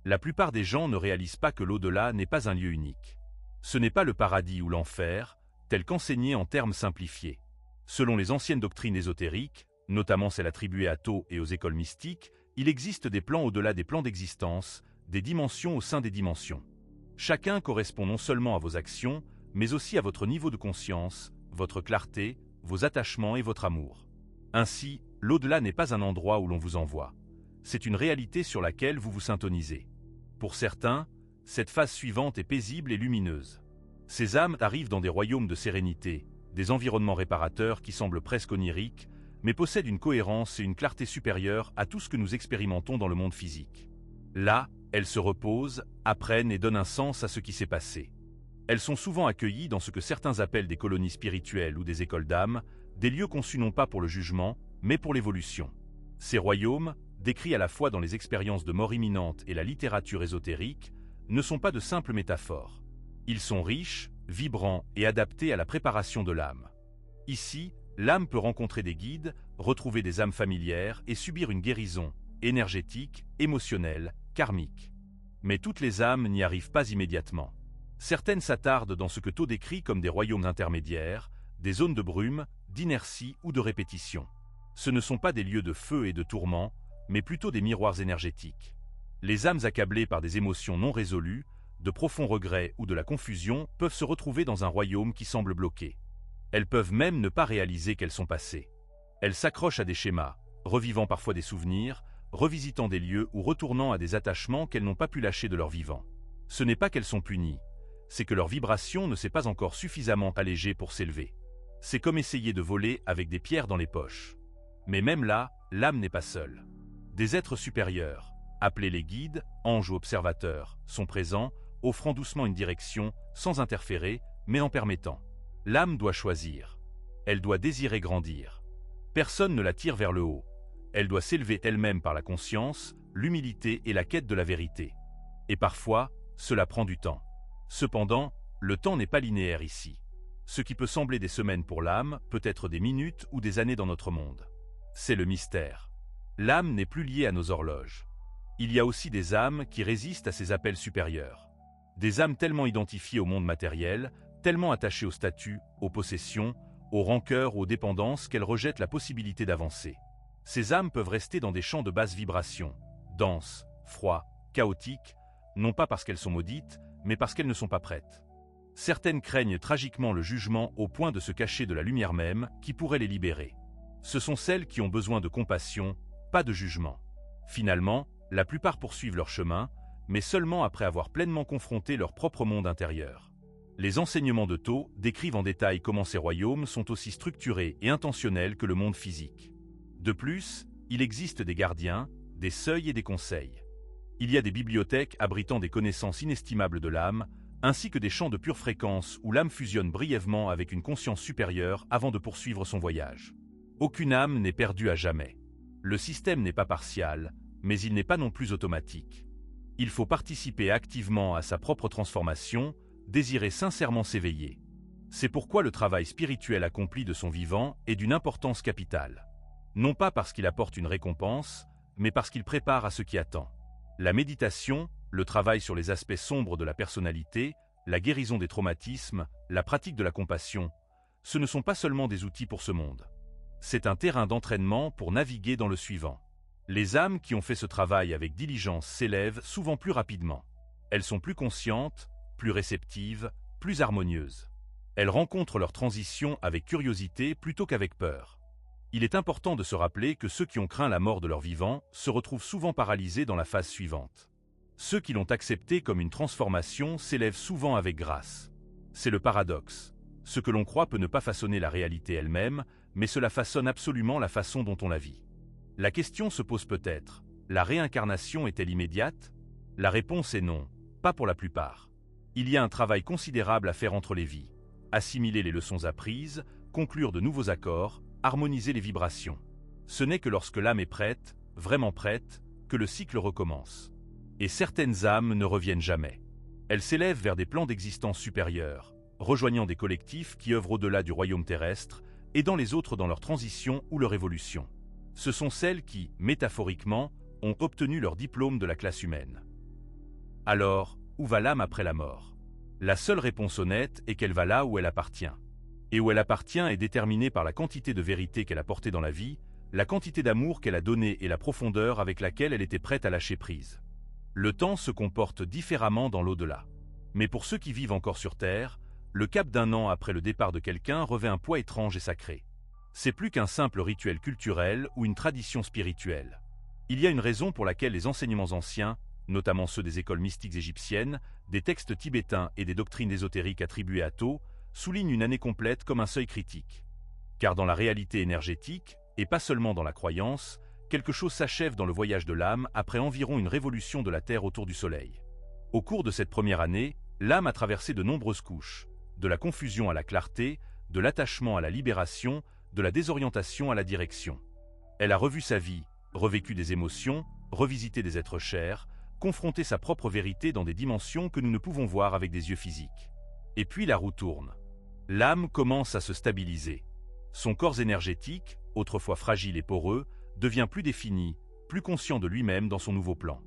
La plupart des gens ne réalisent pas que l'au-delà n'est pas un lieu unique. Ce n'est pas le paradis ou l'enfer, tel qu'enseigné en termes simplifiés. Selon les anciennes doctrines ésotériques, notamment celles attribuées à Tho et aux écoles mystiques, il existe des plans au-delà des plans d'existence, des dimensions au sein des dimensions. Chacun correspond non seulement à vos actions, mais aussi à votre niveau de conscience, votre clarté, vos attachements et votre amour. Ainsi, l'au-delà n'est pas un endroit où l'on vous envoie. C'est une réalité sur laquelle vous vous syntonisez. Pour certains, cette phase suivante est paisible et lumineuse. Ces âmes arrivent dans des royaumes de sérénité, des environnements réparateurs qui semblent presque oniriques, mais possèdent une cohérence et une clarté supérieures à tout ce que nous expérimentons dans le monde physique. Là, elles se reposent, apprennent et donnent un sens à ce qui s'est passé. Elles sont souvent accueillies dans ce que certains appellent des colonies spirituelles ou des écoles d'âme, des lieux conçus non pas pour le jugement, mais pour l'évolution. Ces royaumes, décrits à la fois dans les expériences de mort imminente et la littérature ésotérique, ne sont pas de simples métaphores. Ils sont riches, vibrants et adaptés à la préparation de l'âme. Ici, l'âme peut rencontrer des guides, retrouver des âmes familières et subir une guérison, énergétique, émotionnelle, karmique. Mais toutes les âmes n'y arrivent pas immédiatement. Certaines s'attardent dans ce que Tho décrit comme des royaumes intermédiaires, des zones de brume, d'inertie ou de répétition. Ce ne sont pas des lieux de feu et de tourment, mais plutôt des miroirs énergétiques. Les âmes accablées par des émotions non résolues, de profonds regrets ou de la confusion peuvent se retrouver dans un royaume qui semble bloqué. Elles peuvent même ne pas réaliser qu'elles sont passées. Elles s'accrochent à des schémas, revivant parfois des souvenirs, revisitant des lieux ou retournant à des attachements qu'elles n'ont pas pu lâcher de leur vivant. Ce n'est pas qu'elles sont punies, c'est que leur vibration ne s'est pas encore suffisamment allégée pour s'élever. C'est comme essayer de voler avec des pierres dans les poches. Mais même là, l'âme n'est pas seule. Des êtres supérieurs, appelés les guides, anges ou observateurs, sont présents, offrant doucement une direction, sans interférer, mais en permettant. L'âme doit choisir. Elle doit désirer grandir. Personne ne la tire vers le haut. Elle doit s'élever elle-même par la conscience, l'humilité et la quête de la vérité. Et parfois, cela prend du temps. Cependant, le temps n'est pas linéaire ici. Ce qui peut sembler des semaines pour l'âme peut être des minutes ou des années dans notre monde. C'est le mystère. L'âme n'est plus liée à nos horloges. Il y a aussi des âmes qui résistent à ces appels supérieurs. Des âmes tellement identifiées au monde matériel, tellement attachées au statut, aux possessions, aux rancœurs, aux dépendances qu'elles rejettent la possibilité d'avancer. Ces âmes peuvent rester dans des champs de basse vibration, denses, froids, chaotiques, non pas parce qu'elles sont maudites, mais parce qu'elles ne sont pas prêtes. Certaines craignent tragiquement le jugement au point de se cacher de la lumière même qui pourrait les libérer. Ce sont celles qui ont besoin de compassion, pas de jugement. Finalement, la plupart poursuivent leur chemin, mais seulement après avoir pleinement confronté leur propre monde intérieur. Les enseignements de Tao décrivent en détail comment ces royaumes sont aussi structurés et intentionnels que le monde physique. De plus, il existe des gardiens, des seuils et des conseils. Il y a des bibliothèques abritant des connaissances inestimables de l'âme, ainsi que des champs de pure fréquence où l'âme fusionne brièvement avec une conscience supérieure avant de poursuivre son voyage. Aucune âme n'est perdue à jamais. Le système n'est pas partial, mais il n'est pas non plus automatique. Il faut participer activement à sa propre transformation, désirer sincèrement s'éveiller. C'est pourquoi le travail spirituel accompli de son vivant est d'une importance capitale. Non pas parce qu'il apporte une récompense, mais parce qu'il prépare à ce qui attend. La méditation, le travail sur les aspects sombres de la personnalité, la guérison des traumatismes, la pratique de la compassion, ce ne sont pas seulement des outils pour ce monde. C'est un terrain d'entraînement pour naviguer dans le suivant. Les âmes qui ont fait ce travail avec diligence s'élèvent souvent plus rapidement. Elles sont plus conscientes, plus réceptives, plus harmonieuses. Elles rencontrent leur transition avec curiosité plutôt qu'avec peur. Il est important de se rappeler que ceux qui ont craint la mort de leur vivant se retrouvent souvent paralysés dans la phase suivante. Ceux qui l'ont accepté comme une transformation s'élèvent souvent avec grâce. C'est le paradoxe. Ce que l'on croit peut ne pas façonner la réalité elle-même, mais cela façonne absolument la façon dont on la vit. La question se pose peut-être, la réincarnation est-elle immédiate? La réponse est non, pas pour la plupart. Il y a un travail considérable à faire entre les vies. Assimiler les leçons apprises, conclure de nouveaux accords, harmoniser les vibrations. Ce n'est que lorsque l'âme est prête, vraiment prête, que le cycle recommence. Et certaines âmes ne reviennent jamais. Elles s'élèvent vers des plans d'existence supérieurs, rejoignant des collectifs qui œuvrent au-delà du royaume terrestre, aidant les autres dans leur transition ou leur évolution. Ce sont celles qui, métaphoriquement, ont obtenu leur diplôme de la classe humaine. Alors, où va l'âme après la mort? La seule réponse honnête est qu'elle va là où elle appartient. Et où elle appartient est déterminée par la quantité de vérité qu'elle a portée dans la vie, la quantité d'amour qu'elle a donné et la profondeur avec laquelle elle était prête à lâcher prise. Le temps se comporte différemment dans l'au-delà. Mais pour ceux qui vivent encore sur Terre, le cap d'un an après le départ de quelqu'un revêt un poids étrange et sacré. C'est plus qu'un simple rituel culturel ou une tradition spirituelle. Il y a une raison pour laquelle les enseignements anciens, notamment ceux des écoles mystiques égyptiennes, des textes tibétains et des doctrines ésotériques attribuées à Tao, soulignent une année complète comme un seuil critique. Car dans la réalité énergétique, et pas seulement dans la croyance, quelque chose s'achève dans le voyage de l'âme après environ une révolution de la Terre autour du Soleil. Au cours de cette première année, l'âme a traversé de nombreuses couches, de la confusion à la clarté, de l'attachement à la libération, de la désorientation à la direction. Elle a revu sa vie, revécu des émotions, revisité des êtres chers, confronté sa propre vérité dans des dimensions que nous ne pouvons voir avec des yeux physiques. Et puis la roue tourne. L'âme commence à se stabiliser. Son corps énergétique, autrefois fragile et poreux, devient plus défini, plus conscient de lui-même dans son nouveau plan.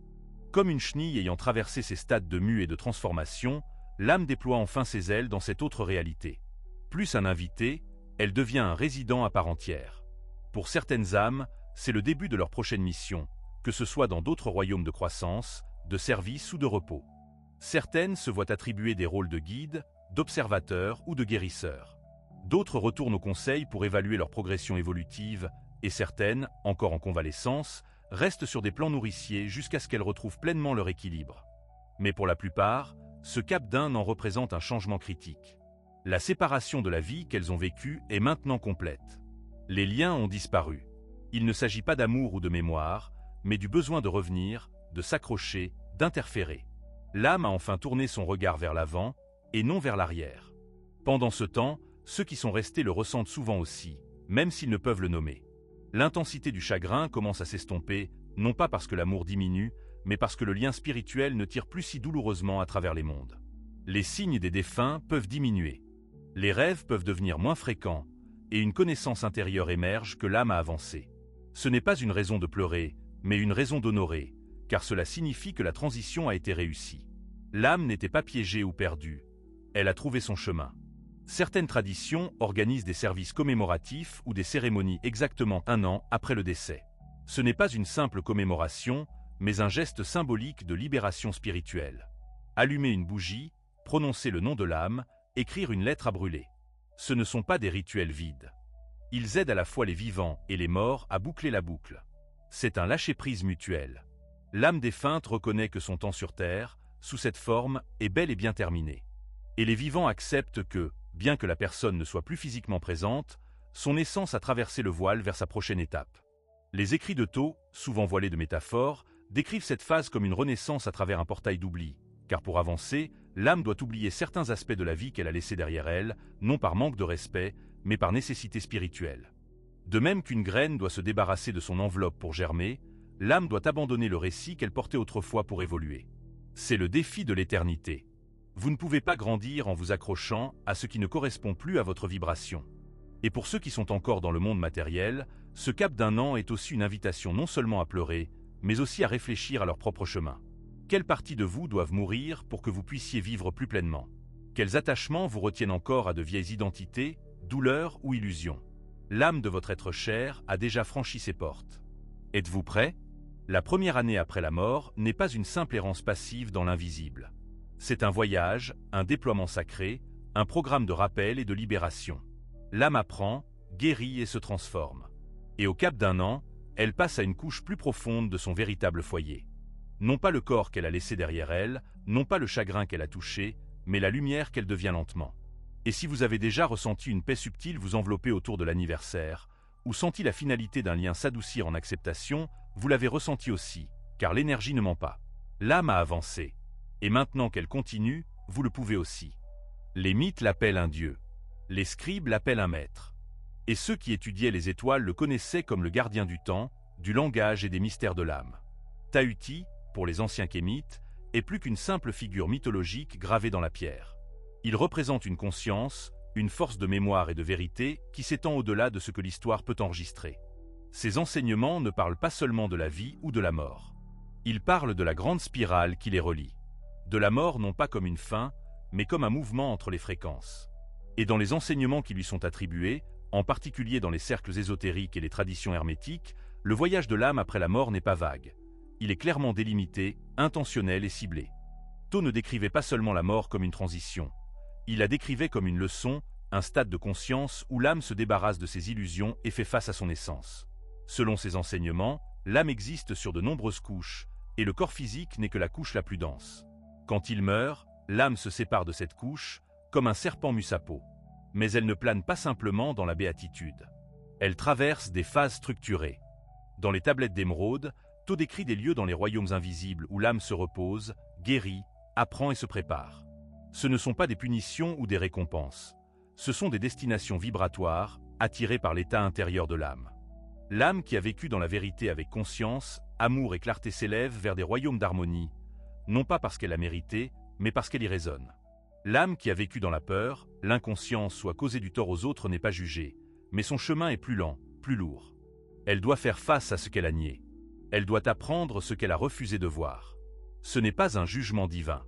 Comme une chenille ayant traversé ses stades de mue et de transformation, l'âme déploie enfin ses ailes dans cette autre réalité. Plus un invité, elle devient un résident à part entière. Pour certaines âmes, c'est le début de leur prochaine mission, que ce soit dans d'autres royaumes de croissance, de service ou de repos. Certaines se voient attribuer des rôles de guide, d'observateur ou de guérisseur. D'autres retournent au conseil pour évaluer leur progression évolutive, et certaines, encore en convalescence, restent sur des plans nourriciers jusqu'à ce qu'elles retrouvent pleinement leur équilibre. Mais pour la plupart, ce cap d'un en représente un changement critique. La séparation de la vie qu'elles ont vécue est maintenant complète. Les liens ont disparu. Il ne s'agit pas d'amour ou de mémoire, mais du besoin de revenir, de s'accrocher, d'interférer. L'âme a enfin tourné son regard vers l'avant, et non vers l'arrière. Pendant ce temps, ceux qui sont restés le ressentent souvent aussi, même s'ils ne peuvent le nommer. L'intensité du chagrin commence à s'estomper, non pas parce que l'amour diminue, mais parce que le lien spirituel ne tire plus si douloureusement à travers les mondes. Les signes des défunts peuvent diminuer. Les rêves peuvent devenir moins fréquents, et une connaissance intérieure émerge que l'âme a avancé. Ce n'est pas une raison de pleurer, mais une raison d'honorer, car cela signifie que la transition a été réussie. L'âme n'était pas piégée ou perdue, elle a trouvé son chemin. Certaines traditions organisent des services commémoratifs ou des cérémonies exactement 1 an après le décès. Ce n'est pas une simple commémoration, mais un geste symbolique de libération spirituelle. Allumer une bougie, prononcer le nom de l'âme, écrire une lettre à brûler. Ce ne sont pas des rituels vides. Ils aident à la fois les vivants et les morts à boucler la boucle. C'est un lâcher-prise mutuel. L'âme défunte reconnaît que son temps sur Terre, sous cette forme, est bel et bien terminé. Et les vivants acceptent que, bien que la personne ne soit plus physiquement présente, son essence a traversé le voile vers sa prochaine étape. Les écrits de Tho, souvent voilés de métaphores, décrivent cette phase comme une renaissance à travers un portail d'oubli, car pour avancer, l'âme doit oublier certains aspects de la vie qu'elle a laissés derrière elle, non par manque de respect, mais par nécessité spirituelle. De même qu'une graine doit se débarrasser de son enveloppe pour germer, l'âme doit abandonner le récit qu'elle portait autrefois pour évoluer. C'est le défi de l'éternité. Vous ne pouvez pas grandir en vous accrochant à ce qui ne correspond plus à votre vibration. Et pour ceux qui sont encore dans le monde matériel, ce cap d'1 an est aussi une invitation non seulement à pleurer, mais aussi à réfléchir à leur propre chemin. Quelles parties de vous doivent mourir pour que vous puissiez vivre plus pleinement? Quels attachements vous retiennent encore à de vieilles identités, douleurs ou illusions? L'âme de votre être cher a déjà franchi ses portes. Êtes-vous prêt? La première année après la mort n'est pas une simple errance passive dans l'invisible. C'est un voyage, un déploiement sacré, un programme de rappel et de libération. L'âme apprend, guérit et se transforme. Et au cap d'1 an, elle passe à une couche plus profonde de son véritable foyer. Non pas le corps qu'elle a laissé derrière elle, non pas le chagrin qu'elle a touché, mais la lumière qu'elle devient lentement. Et si vous avez déjà ressenti une paix subtile vous envelopper autour de l'anniversaire, ou senti la finalité d'un lien s'adoucir en acceptation, vous l'avez ressenti aussi, car l'énergie ne ment pas. L'âme a avancé. Et maintenant qu'elle continue, vous le pouvez aussi. Les mythes l'appellent un dieu. Les scribes l'appellent un maître. Et ceux qui étudiaient les étoiles le connaissaient comme le gardien du temps, du langage et des mystères de l'âme. Tahuti, pour les anciens kémites, est plus qu'une simple figure mythologique gravée dans la pierre. Il représente une conscience, une force de mémoire et de vérité qui s'étend au-delà de ce que l'histoire peut enregistrer. Ces enseignements ne parlent pas seulement de la vie ou de la mort. Ils parlent de la grande spirale qui les relie. De la mort non pas comme une fin, mais comme un mouvement entre les fréquences. Et dans les enseignements qui lui sont attribués, en particulier dans les cercles ésotériques et les traditions hermétiques, le voyage de l'âme après la mort n'est pas vague. Il est clairement délimité, intentionnel et ciblé. Tho ne décrivait pas seulement la mort comme une transition. Il la décrivait comme une leçon, un stade de conscience où l'âme se débarrasse de ses illusions et fait face à son essence. Selon ses enseignements, l'âme existe sur de nombreuses couches, et le corps physique n'est que la couche la plus dense. Quand il meurt, l'âme se sépare de cette couche, comme un serpent mue sa peau. Mais elle ne plane pas simplement dans la béatitude. Elle traverse des phases structurées. Dans les tablettes d'émeraude, Tho décrit des lieux dans les royaumes invisibles où l'âme se repose, guérit, apprend et se prépare. Ce ne sont pas des punitions ou des récompenses. Ce sont des destinations vibratoires, attirées par l'état intérieur de l'âme. L'âme qui a vécu dans la vérité avec conscience, amour et clarté s'élève vers des royaumes d'harmonie, non pas parce qu'elle a mérité, mais parce qu'elle y résonne. L'âme qui a vécu dans la peur, l'inconscience ou a causé du tort aux autres n'est pas jugée, mais son chemin est plus lent, plus lourd. Elle doit faire face à ce qu'elle a nié. Elle doit apprendre ce qu'elle a refusé de voir. Ce n'est pas un jugement divin.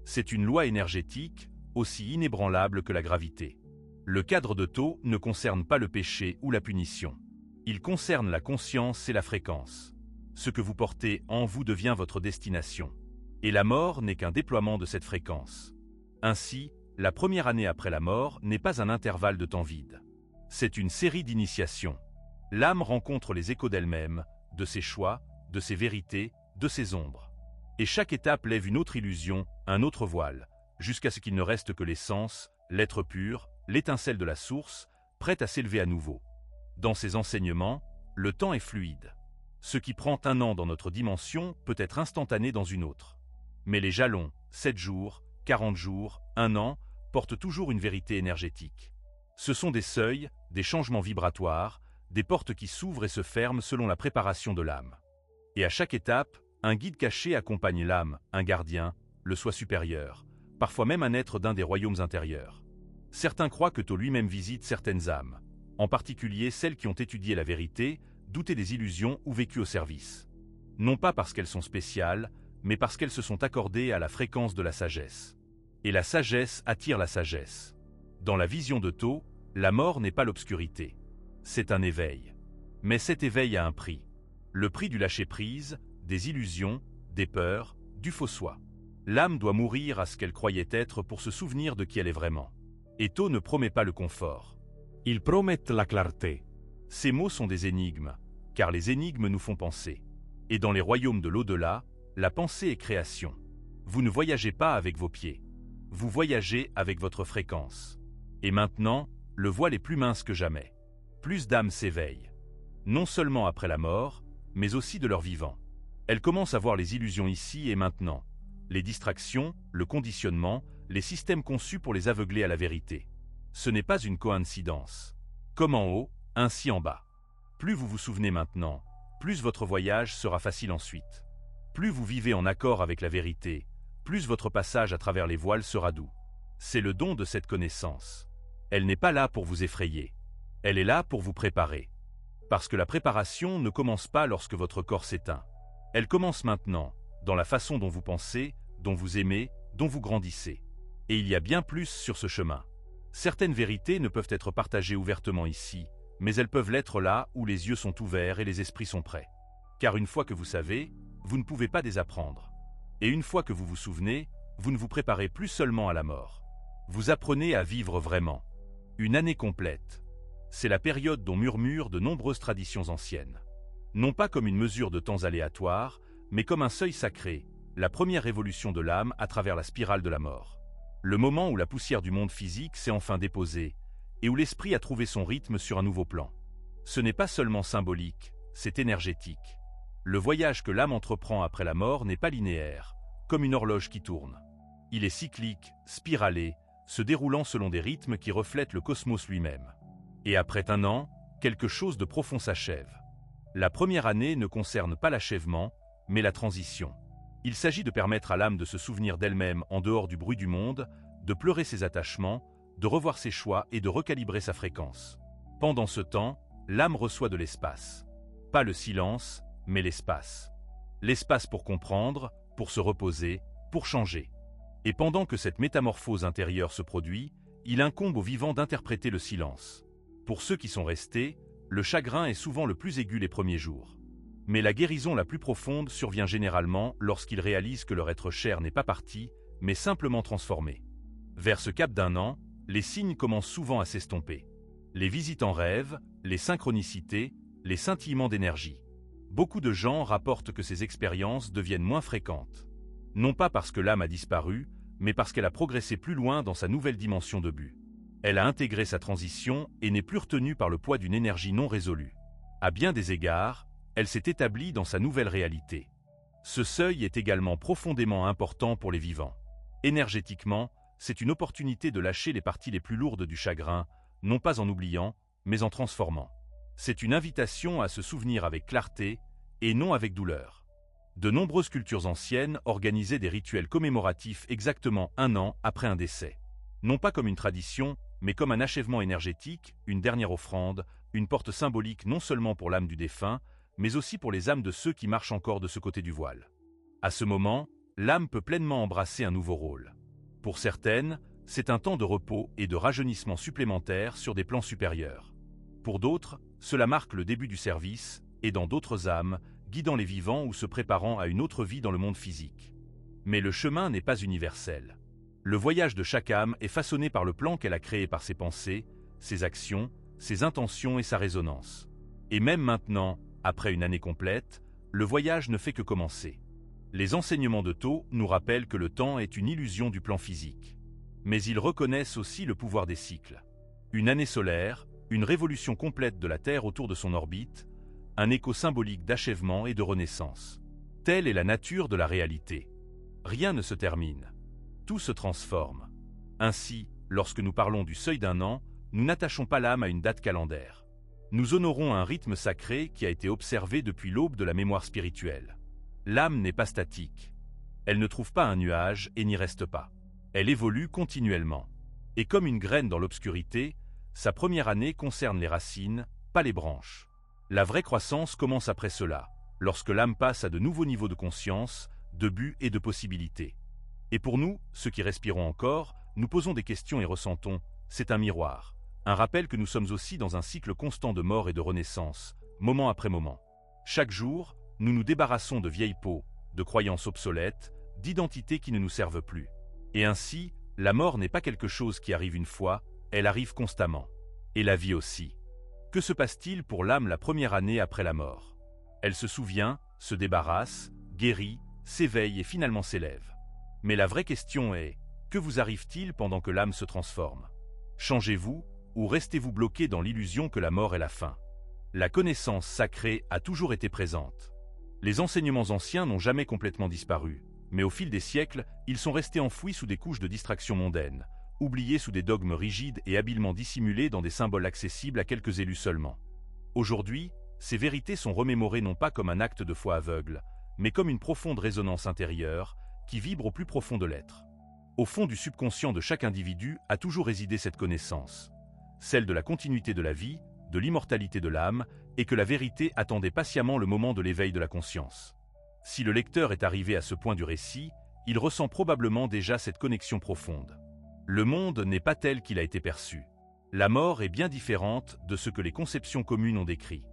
C'est une loi énergétique, aussi inébranlable que la gravité. Le cadre de Tho ne concerne pas le péché ou la punition. Il concerne la conscience et la fréquence. Ce que vous portez en vous devient votre destination. Et la mort n'est qu'un déploiement de cette fréquence. Ainsi, la première année après la mort n'est pas un intervalle de temps vide. C'est une série d'initiations. L'âme rencontre les échos d'elle-même, de ses choix, de ses vérités, de ses ombres. Et chaque étape lève une autre illusion, un autre voile, jusqu'à ce qu'il ne reste que l'essence, l'être pur, l'étincelle de la source, prête à s'élever à nouveau. Dans ces enseignements, le temps est fluide. Ce qui prend 1 an dans notre dimension peut être instantané dans une autre. Mais les jalons, 7 jours, 40 jours, 1 an, portent toujours une vérité énergétique. Ce sont des seuils, des changements vibratoires, des portes qui s'ouvrent et se ferment selon la préparation de l'âme. Et à chaque étape, un guide caché accompagne l'âme, un gardien, le soi supérieur, parfois même un être d'un des royaumes intérieurs. Certains croient que Tho lui-même visite certaines âmes, en particulier celles qui ont étudié la vérité, douté des illusions ou vécu au service. Non pas parce qu'elles sont spéciales, mais parce qu'elles se sont accordées à la fréquence de la sagesse. Et la sagesse attire la sagesse. Dans la vision de Tho, la mort n'est pas l'obscurité. C'est un éveil. Mais cet éveil a un prix. Le prix du lâcher-prise, des illusions, des peurs, du faux soi. L'âme doit mourir à ce qu'elle croyait être pour se souvenir de qui elle est vraiment. Et Tho ne promet pas le confort. Ils promettent la clarté. Ces mots sont des énigmes, car les énigmes nous font penser. Et dans les royaumes de l'au-delà, la pensée est création. Vous ne voyagez pas avec vos pieds. Vous voyagez avec votre fréquence. Et maintenant, le voile est plus mince que jamais. Plus d'âmes s'éveillent. Non seulement après la mort, mais aussi de leur vivant. Elles commencent à voir les illusions ici et maintenant. Les distractions, le conditionnement, les systèmes conçus pour les aveugler à la vérité. Ce n'est pas une coïncidence. Comme en haut, ainsi en bas. Plus vous vous souvenez maintenant, plus votre voyage sera facile ensuite. Plus vous vivez en accord avec la vérité, plus votre passage à travers les voiles sera doux. C'est le don de cette connaissance. Elle n'est pas là pour vous effrayer. Elle est là pour vous préparer. Parce que la préparation ne commence pas lorsque votre corps s'éteint. Elle commence maintenant, dans la façon dont vous pensez, dont vous aimez, dont vous grandissez. Et il y a bien plus sur ce chemin. Certaines vérités ne peuvent être partagées ouvertement ici, mais elles peuvent l'être là où les yeux sont ouverts et les esprits sont prêts. Car une fois que vous savez, vous ne pouvez pas désapprendre. Et une fois que vous vous souvenez, vous ne vous préparez plus seulement à la mort. Vous apprenez à vivre vraiment. Une année complète. C'est la période dont murmurent de nombreuses traditions anciennes. Non pas comme une mesure de temps aléatoire, mais comme un seuil sacré, la première révolution de l'âme à travers la spirale de la mort. Le moment où la poussière du monde physique s'est enfin déposée, et où l'esprit a trouvé son rythme sur un nouveau plan. Ce n'est pas seulement symbolique, c'est énergétique. Le voyage que l'âme entreprend après la mort n'est pas linéaire, comme une horloge qui tourne. Il est cyclique, spiralé, se déroulant selon des rythmes qui reflètent le cosmos lui-même. Et après un an, quelque chose de profond s'achève. La première année ne concerne pas l'achèvement, mais la transition. Il s'agit de permettre à l'âme de se souvenir d'elle-même en dehors du bruit du monde, de pleurer ses attachements, de revoir ses choix et de recalibrer sa fréquence. Pendant ce temps, l'âme reçoit de l'espace. Pas le silence, mais l'espace. L'espace pour comprendre, pour se reposer, pour changer. Et pendant que cette métamorphose intérieure se produit, il incombe aux vivants d'interpréter le silence. Pour ceux qui sont restés, le chagrin est souvent le plus aigu les premiers jours. Mais la guérison la plus profonde survient généralement lorsqu'ils réalisent que leur être cher n'est pas parti, mais simplement transformé. Vers ce cap d'un an, les signes commencent souvent à s'estomper. Les visites en rêve, les synchronicités, les scintillements d'énergie. Beaucoup de gens rapportent que ces expériences deviennent moins fréquentes. Non pas parce que l'âme a disparu, mais parce qu'elle a progressé plus loin dans sa nouvelle dimension de but. Elle a intégré sa transition et n'est plus retenue par le poids d'une énergie non résolue. À bien des égards, elle s'est établie dans sa nouvelle réalité. Ce seuil est également profondément important pour les vivants. Énergétiquement, c'est une opportunité de lâcher les parties les plus lourdes du chagrin, non pas en oubliant, mais en transformant. C'est une invitation à se souvenir avec clarté et non avec douleur. De nombreuses cultures anciennes organisaient des rituels commémoratifs exactement un an après un décès. Non pas comme une tradition, mais comme un achèvement énergétique, une dernière offrande, une porte symbolique non seulement pour l'âme du défunt, mais aussi pour les âmes de ceux qui marchent encore de ce côté du voile. À ce moment, l'âme peut pleinement embrasser un nouveau rôle. Pour certaines, c'est un temps de repos et de rajeunissement supplémentaire sur des plans supérieurs. Pour d'autres, cela marque le début du service, et dans d'autres âmes, guidant les vivants ou se préparant à une autre vie dans le monde physique. Mais le chemin n'est pas universel. Le voyage de chaque âme est façonné par le plan qu'elle a créé par ses pensées, ses actions, ses intentions et sa résonance. Et même maintenant, après une année complète, le voyage ne fait que commencer. Les enseignements de Tho nous rappellent que le temps est une illusion du plan physique. Mais ils reconnaissent aussi le pouvoir des cycles. Une année solaire, une révolution complète de la Terre autour de son orbite, un écho symbolique d'achèvement et de renaissance. Telle est la nature de la réalité. Rien ne se termine. Tout se transforme. Ainsi, lorsque nous parlons du seuil d'un an, nous n'attachons pas l'âme à une date calendaire. Nous honorons un rythme sacré qui a été observé depuis l'aube de la mémoire spirituelle. L'âme n'est pas statique. Elle ne trouve pas un nuage et n'y reste pas. Elle évolue continuellement. Et comme une graine dans l'obscurité, sa première année concerne les racines, pas les branches. La vraie croissance commence après cela, lorsque l'âme passe à de nouveaux niveaux de conscience, de buts et de possibilités. Et pour nous, ceux qui respirons encore, nous posons des questions et ressentons, c'est un miroir, un rappel que nous sommes aussi dans un cycle constant de mort et de renaissance, moment après moment. Chaque jour, nous nous débarrassons de vieilles peaux, de croyances obsolètes, d'identités qui ne nous servent plus. Et ainsi, la mort n'est pas quelque chose qui arrive une fois, elle arrive constamment. Et la vie aussi. Que se passe-t-il pour l'âme la première année après la mort? Elle se souvient, se débarrasse, guérit, s'éveille et finalement s'élève. Mais la vraie question est, que vous arrive-t-il pendant que l'âme se transforme? Changez-vous ou restez-vous bloqué dans l'illusion que la mort est la fin? La connaissance sacrée a toujours été présente. Les enseignements anciens n'ont jamais complètement disparu, mais au fil des siècles, ils sont restés enfouis sous des couches de distractions mondaines, oubliés sous des dogmes rigides et habilement dissimulés dans des symboles accessibles à quelques élus seulement. Aujourd'hui, ces vérités sont remémorées non pas comme un acte de foi aveugle, mais comme une profonde résonance intérieure qui vibre au plus profond de l'être. Au fond du subconscient de chaque individu a toujours résidé cette connaissance, celle de la continuité de la vie, de l'immortalité de l'âme, et que la vérité attendait patiemment le moment de l'éveil de la conscience. Si le lecteur est arrivé à ce point du récit, il ressent probablement déjà cette connexion profonde. Le monde n'est pas tel qu'il a été perçu. La mort est bien différente de ce que les conceptions communes ont décrit.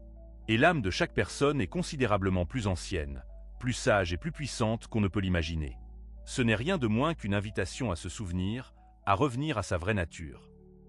Et l'âme de chaque personne est considérablement plus ancienne, plus sage et plus puissante qu'on ne peut l'imaginer. Ce n'est rien de moins qu'une invitation à se souvenir, à revenir à sa vraie nature.